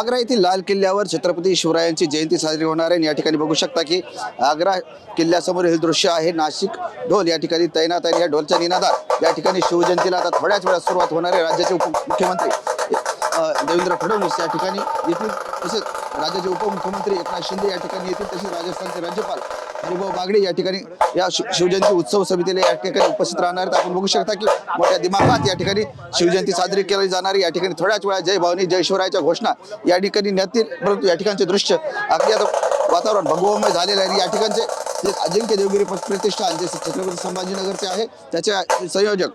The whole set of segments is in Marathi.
आग्रा येथील लाल किल्ल्यावर छत्रपती शिवरायांची जयंती साजरी होणार आहे। या ठिकाणी बघू शकता की आग्रा किल्ल्यासमोर हे दृश्य आहे। नाशिक ढोल या ठिकाणी तैनात आहे। या ढोलच्या निनादात या ठिकाणी शिवजयंतीला आता थोड्याच वेळात सुरुवात होणार आहे। राज्याचे उपमुख्यमंत्री देवेंद्र फडणवीस या ठिकाणी येथील, तसेच राज्याचे उपमुख्यमंत्री एकनाथ शिंदे या ठिकाणी येथील, तसेच राजस्थानचे राज्यपाल हरिभाऊ बागडे या ठिकाणी या शिवजयंती उत्सव समितीला या ठिकाणी उपस्थित राहणार आहेत। आपण बघू शकता की मोठ्या दिमागात या ठिकाणी शिवजयंती साजरी केली जाणार आहे। या ठिकाणी थोड्याच वेळा जय भवानी जय शिवरायाच्या घोषणा या ठिकाणी नेतील, परंतु या ठिकाणचे दृश्य अगदी आता वातावरण भगवमय झालेलं आहे। या ठिकाणचे जे अजिंक्य देवगिरी प्रतिष्ठान जे छत्रपती संभाजीनगरचे आहे त्याचे संयोजक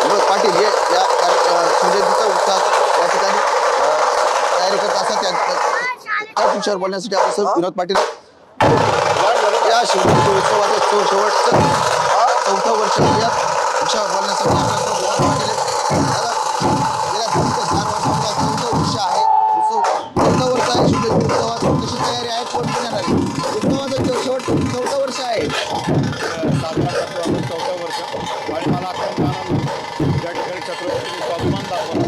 विनोद पाटील हे या शिवजयंतीचा उत्साह या ठिकाणी तयारी करत असतात। त्या विषयावर बोलण्यासाठी आपण सर विनोद पाटील या शिवजयंती उत्सवाचं शेवटचं 4थं वर्ष या विषयावर बोलण्यासाठी गेल्या 4 वर्षांचा 4थं वर्ष आहे। 4थं वर्ष आहे शिवजयंती उत्सवाची कशी तयारी आहे, कोण कोण येणार आहे? उत्सवाचं शेवट 4थं वर्ष आहे। 4थं वर्ष आणि मला ज्या ठिकाणी छत्रपती स्वाभिमान दाखवला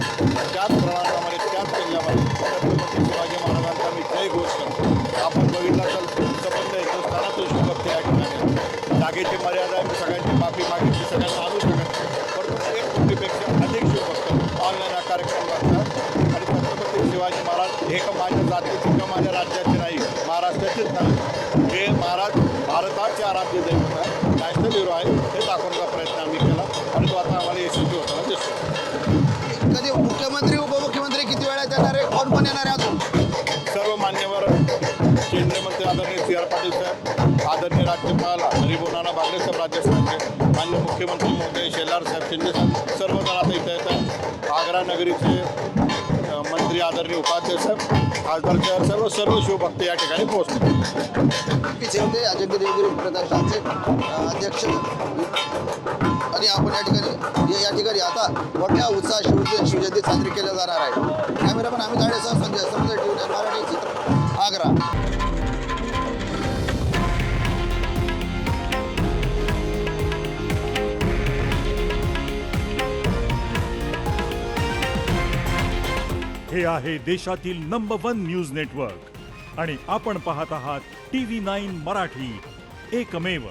त्याच प्रमाणामध्ये त्याच किल्ल्यामध्ये छत्रपती शिवाजी महाराजांचा मी जय घोष करतो। आपण बघितलं तर संबंध येतो स्थानात शिवभक्ती या ठिकाणी जागेची मर्यादा मी सगळ्यांची माफी मागितली, सगळ्यांना आणू शकत, परंतु 1 कोटीपेक्षा अधिक शिवभक्त ऑनलाईन हा कार्यक्रम करतात। आणि छत्रपती शिवाजी महाराज हे माझ्या जातीचे किंवा माझ्या राज्याचे नाही, महाराष्ट्राचेच नाही, हे महाराज भारताचे आराध्य दैवत आहे, नॅशनल हिरो आहे, हे दाखवण्याचा प्रयत्न आम्ही केला आणि तो आता आम्हाला यशस्वी होताना दिसतो। कधी मुख्यमंत्री उपमुख्यमंत्री किती वेळा येणार आहे, कोण कोण येणार आहे? अजून सर्व मान्यवर केंद्रीय मंत्री आदरणीय CR पाटील साहेब, आदरणीय राज्यपाल हरिभाऊ नाना बागडे साहेब राजस्थानचे, मान्य मुख्यमंत्री महोदय शेलार साहेब शिंदे साहेब सर्वजण आता इथं येतात। आग्रा नगरीचे मंत्री आदरणीय उपाध्यक्ष साहेब, खासदार सर्व शिवभक्त या ठिकाणी पोहोचले। शिंदे अजिंक्य देवगिरी प्रतिष्ठानचे अध्यक्ष आणि आपण या ठिकाणी आता मोठ्या उत्साह शिवजयंती साजरी केली जाणार आहे। कॅमेरामॅन अमित आडेसह संजय समजा TV मराठी चित्र आग्रा। हे आहे देशातील नंबर 1 न्यूज नेटवर्क आणि आपण पाहत आहात TV9 मराठी, एकमेव।